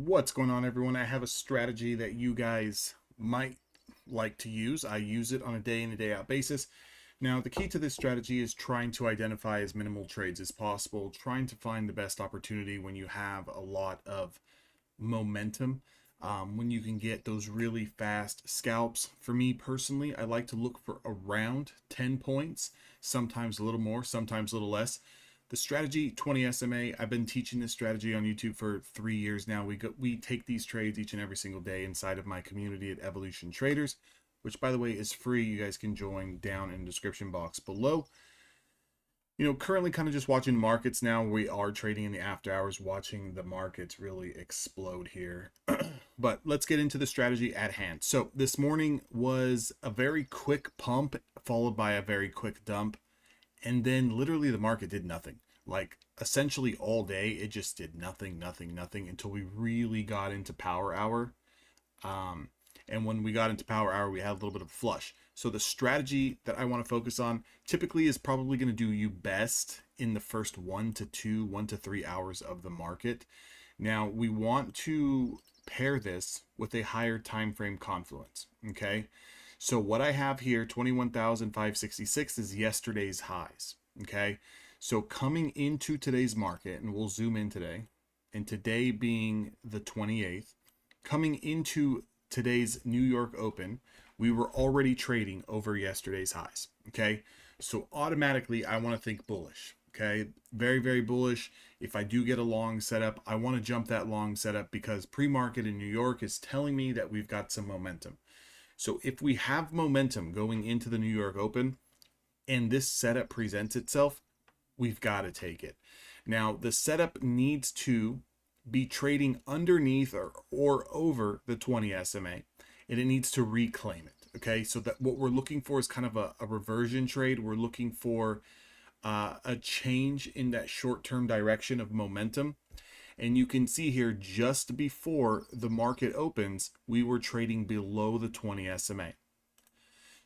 What's going on, everyone? I have a strategy that you guys might like to use. I use it on a day in and day out basis. Now, the key to this strategy is trying to identify as minimal trades as possible, trying to find the best opportunity when you have a lot of momentum, when you can get those really fast scalps. For me personally, I like to look for around 10 points, sometimes a little more, sometimes a little less. The strategy 20 SMA, I've been teaching this strategy on YouTube for 3 years now. We take these trades each and every single day inside of my community at Evolution Traders, which by the way is free. You guys can join down in the description box below. Currently kind of just watching markets now. We are trading in the after hours, watching the markets really explode here. But let's get into the strategy at hand. So this morning was a very quick pump followed by a very quick dump. And then literally the market did nothing. Like essentially all day, it just did nothing until we really got into power hour. And when we got into power hour, we had a little bit of a flush. So the strategy that I want to focus on typically is probably going to do you best in the first 1 to 3 hours of the market. Now we want to pair this with a higher time frame confluence. Okay. So what I have here, 21,566 is yesterday's highs. Okay. So coming into today's market, and we'll zoom in today, and today being the 28th, coming into today's New York Open, we were already trading over yesterday's highs. Okay. So automatically I want to think bullish. Okay. Very, very bullish. If I do get a long setup, I want to jump that long setup because pre-market in New York is telling me that we've got some momentum. So if we have momentum going into the New York Open and this setup presents itself, we've got to take it. Now, the setup needs to be trading underneath or over the 20 SMA, and it needs to reclaim it. Okay, so that what we're looking for is kind of a reversion trade. We're looking for a change in that short-term direction of momentum. And you can see here, just before the market opens, we were trading below the 20 SMA.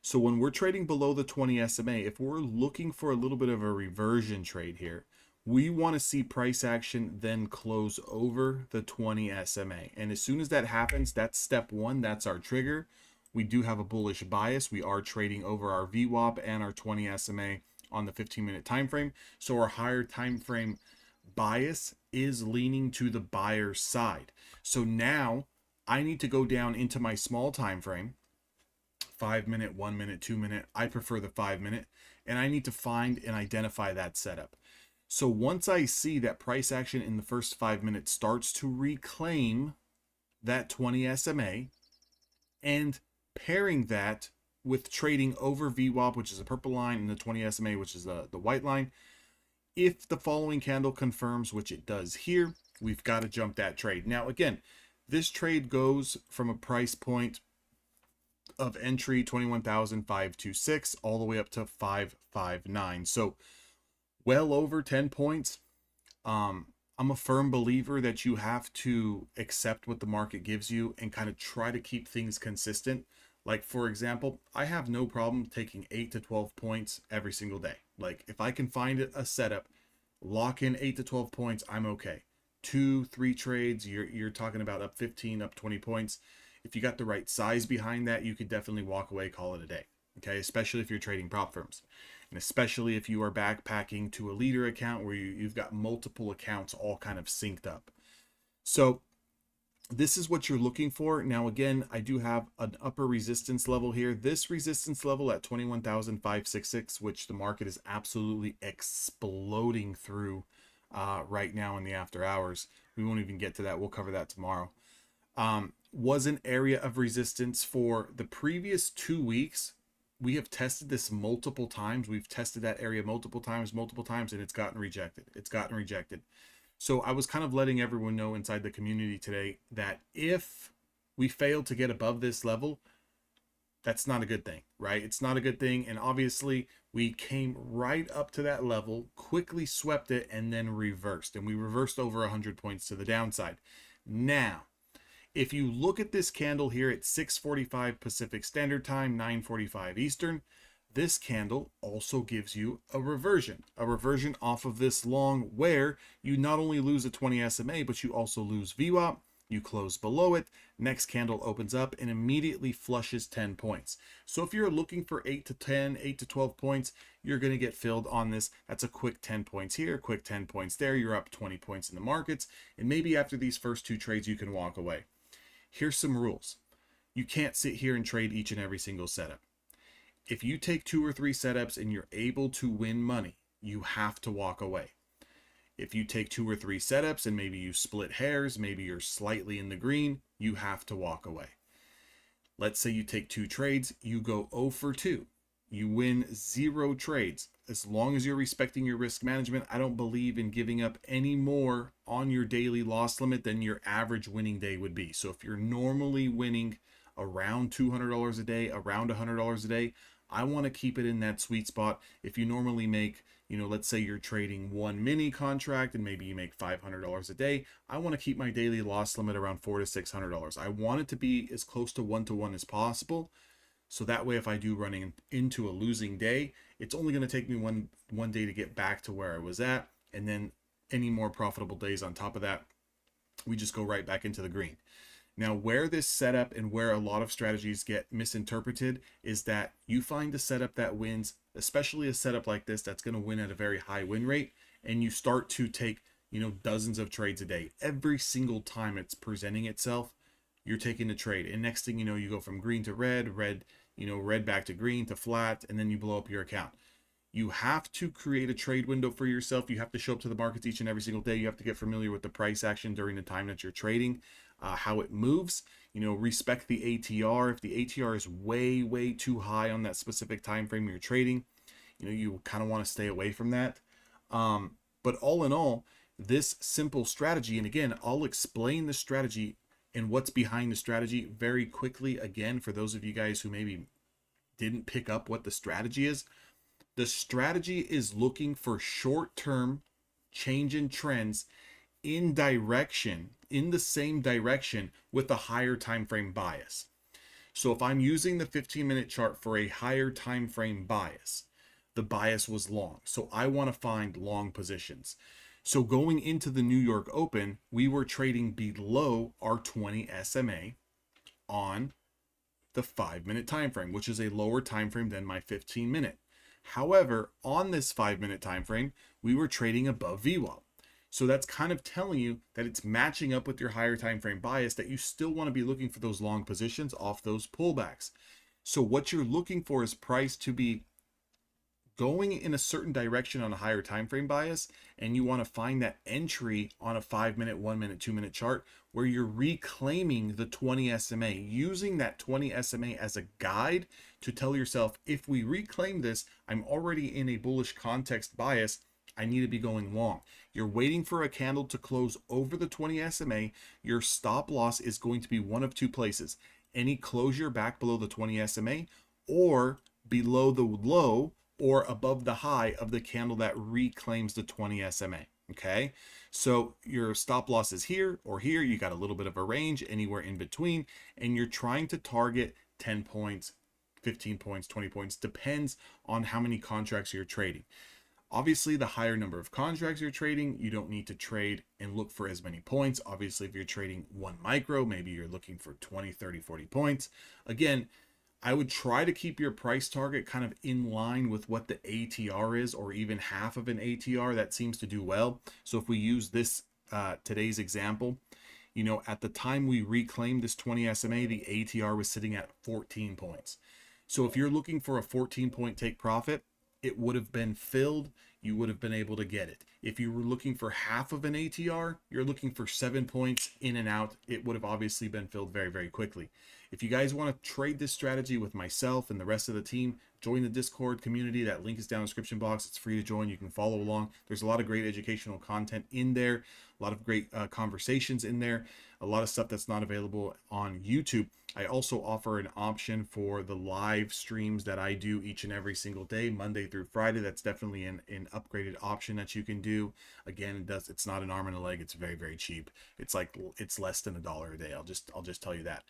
So when we're trading below the 20 SMA, if we're looking for a little bit of a reversion trade here, we want to see price action then close over the 20 SMA. And as soon as that happens, that's step one. That's our trigger. We do have a bullish bias. We are trading over our VWAP and our 20 SMA on the 15-minute time frame. So our higher time frame bias is leaning to the buyer side. So now I need to go down into my small time frame, 5 minute, 1 minute, 2 minute. I prefer the 5 minute, and I need to find and identify that setup. So once I see that price action in the first 5 minutes starts to reclaim that 20 SMA and pairing that with trading over VWAP, which is a purple line, and the 20 SMA, which is the white line, if the following candle confirms, which it does here, we've got to jump that trade. Now, again, this trade goes from a price point of entry 21,526 all the way up to 559. So well over 10 points. I'm a firm believer that you have to accept what the market gives you and kind of try to keep things consistent. Like, for example, I have no problem taking 8 to 12 points every single day. Like, if I can find a setup, lock in 8 to 12 points, I'm okay. 2-3 trades, you're talking about up 15, up 20 points. If you got the right size behind that, you could definitely walk away, call it a day. Okay, especially if you're trading prop firms. And especially if you are backpacking to a leader account where you've got multiple accounts all kind of synced up. So this is what you're looking for. Now, again, I do have an upper resistance level here. This resistance level at 21,566, which the market is absolutely exploding through right now in the after hours. We won't even get to that. We'll cover that tomorrow. Was an area of resistance for the previous 2 weeks. We have tested this multiple times. We've tested that area multiple times, and it's gotten rejected. So I was kind of letting everyone know inside the community today that if we fail to get above this level, that's not a good thing, right? It's not a good thing. And obviously we came right up to that level, quickly swept it, and then reversed. And we reversed over 100 points to the downside. Now, if you look at this candle here at 6:45 Pacific Standard Time, 9:45 Eastern, this candle also gives you a reversion off of this long where you not only lose a 20 SMA, but you also lose VWAP, you close below it, next candle opens up and immediately flushes 10 points. So if you're looking for 8 to 10, 8 to 12 points, you're going to get filled on this. That's a quick 10 points here, quick 10 points there. You're up 20 points in the markets. And maybe after these first 2 trades, you can walk away. Here's some rules. You can't sit here and trade each and every single setup. If you take 2 or 3 setups and you're able to win money, you have to walk away. If you take 2 or 3 setups and maybe you split hairs, maybe you're slightly in the green, you have to walk away. Let's say you take 2 trades, you go 0 for 2. You win 0 trades. As long as you're respecting your risk management, I don't believe in giving up any more on your daily loss limit than your average winning day would be. So if you're normally winning around $200 a day, around $100 a day, I want to keep it in that sweet spot. If you normally make, let's say you're trading 1 mini contract and maybe you make $500 a day, I want to keep my daily loss limit around $400 to $600. I want it to be as close to 1-to-1 as possible. So that way, if I do running into a losing day, it's only going to take me one day to get back to where I was at. And then any more profitable days on top of that, we just go right back into the green. Now, where this setup and where a lot of strategies get misinterpreted is that you find a setup that wins, especially a setup like this that's going to win at a very high win rate, and you start to take, dozens of trades a day. Every single time it's presenting itself, you're taking a trade. And next thing you know, you go from green to red, red back to green to flat, and then you blow up your account. You have to create a trade window for yourself. You have to show up to the markets each and every single day. You have to get familiar with the price action during the time that you're trading, how it moves. Respect the ATR. If the ATR is way, way too high on that specific time frame you're trading, you kind of want to stay away from that. But all in all, this simple strategy, and again, I'll explain the strategy and what's behind the strategy very quickly. Again, for those of you guys who maybe didn't pick up what the strategy is. The strategy is looking for short-term change in trends in the same direction with a higher time frame bias. So if I'm using the 15-minute chart for a higher time frame bias, the bias was long. So I want to find long positions. So going into the New York Open, we were trading below our 20 SMA on the 5-minute time frame, which is a lower time frame than my 15-minute. However, on this 5-minute time frame, we were trading above VWAP. So that's kind of telling you that it's matching up with your higher time frame bias, that you still want to be looking for those long positions off those pullbacks. So what you're looking for is price to be going in a certain direction on a higher time frame bias, and you want to find that entry on a 5-minute, 1-minute, 2-minute chart where you're reclaiming the 20 SMA, using that 20 SMA as a guide to tell yourself, if we reclaim this, I'm already in a bullish context bias, I need to be going long. You're waiting for a candle to close over the 20 SMA. Your stop loss is going to be one of 2 places: any closure back below the 20 SMA, or below the low or above the high of the candle that reclaims the 20 SMA. Okay, so your stop loss is here or here. You got a little bit of a range anywhere in between, and you're trying to target 10 points, 15 points, 20 points, depends on how many contracts you're trading. Obviously, the higher number of contracts you're trading, you don't need to trade and look for as many points. Obviously, if you're trading 1 micro, maybe you're looking for 20, 30, 40 points. Again, I would try to keep your price target kind of in line with what the ATR is, or even half of an ATR. That seems to do well. So if we use this today's example, at the time we reclaimed this 20 SMA, the ATR was sitting at 14 points. So if you're looking for a 14-point take profit, it would have been filled. You would have been able to get it. If you were looking for half of an ATR, you're looking for 7 points in and out. It would have obviously been filled very, very quickly. If you guys want to trade this strategy with myself and the rest of the team, join the Discord community. That link is down in the description box. It's free to join. You can follow along. There's a lot of great educational content in there, a lot of great conversations in there, a lot of stuff that's not available on YouTube. I also offer an option for the live streams that I do each and every single day, Monday through Friday. That's definitely an upgraded option that you can do. Again, it's not an arm and a leg. It's very, very cheap. It's less than $1 a day. I'll just tell you that.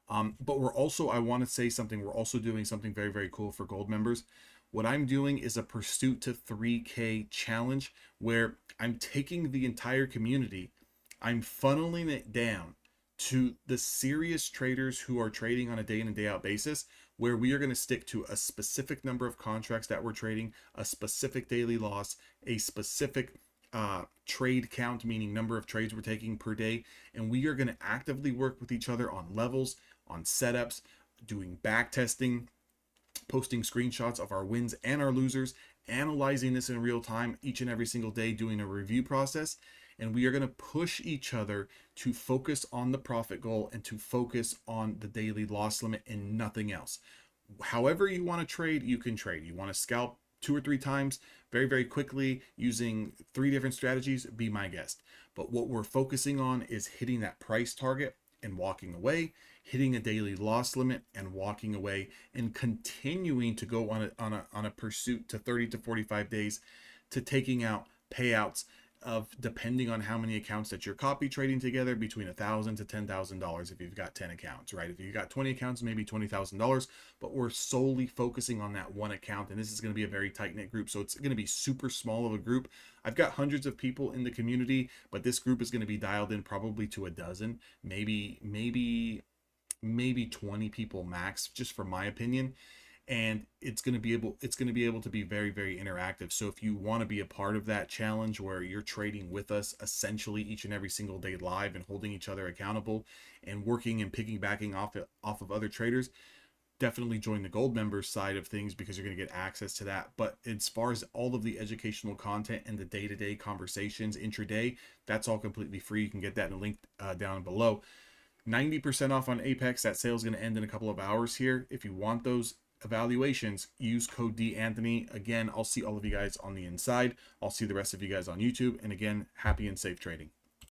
But I want to say something. We're also doing something very, very cool for gold members. What I'm doing is a Pursuit to 3K challenge, where I'm taking the entire community, I'm funneling it down to the serious traders who are trading on a day in and day out basis, where we are going to stick to a specific number of contracts that we're trading, a specific daily loss, a specific trade count, meaning number of trades we're taking per day. And we are going to actively work with each other on levels, on setups, doing back testing, posting screenshots of our wins and our losers, analyzing this in real time each and every single day, doing a review process. And we are going to push each other to focus on the profit goal and to focus on the daily loss limit and nothing else. However you want to trade, you can trade. You want to scalp 2 or 3 times very, very quickly using 3 different strategies, be my guest. But what we're focusing on is hitting that price target and walking away, hitting a daily loss limit and walking away, and continuing to go on a pursuit to 30 to 45 days to taking out payouts of, depending on how many accounts that you're copy trading together, between $1,000 to $10,000 if you've got 10 accounts, right? If you've got 20 accounts, maybe $20,000, but we're solely focusing on that one account. And this is going to be a very tight knit group. So it's going to be super small of a group. I've got hundreds of people in the community, but this group is going to be dialed in probably to a dozen, maybe 20 people max, just for my opinion. And it's going to be able to be very, very interactive. So if you want to be a part of that challenge where you're trading with us essentially each and every single day live and holding each other accountable and working and piggybacking off of other traders, definitely join the gold members side of things, because you're going to get access to that. But as far as all of the educational content and the day-to-day conversations intraday, that's all completely free. You can get that in a link down below. 90% off on Apex. That sale is going to end in a couple of hours here. If you want those evaluations, use code DAnthony. Again, I'll see all of you guys on the inside. I'll see the rest of you guys on YouTube. And again, happy and safe trading.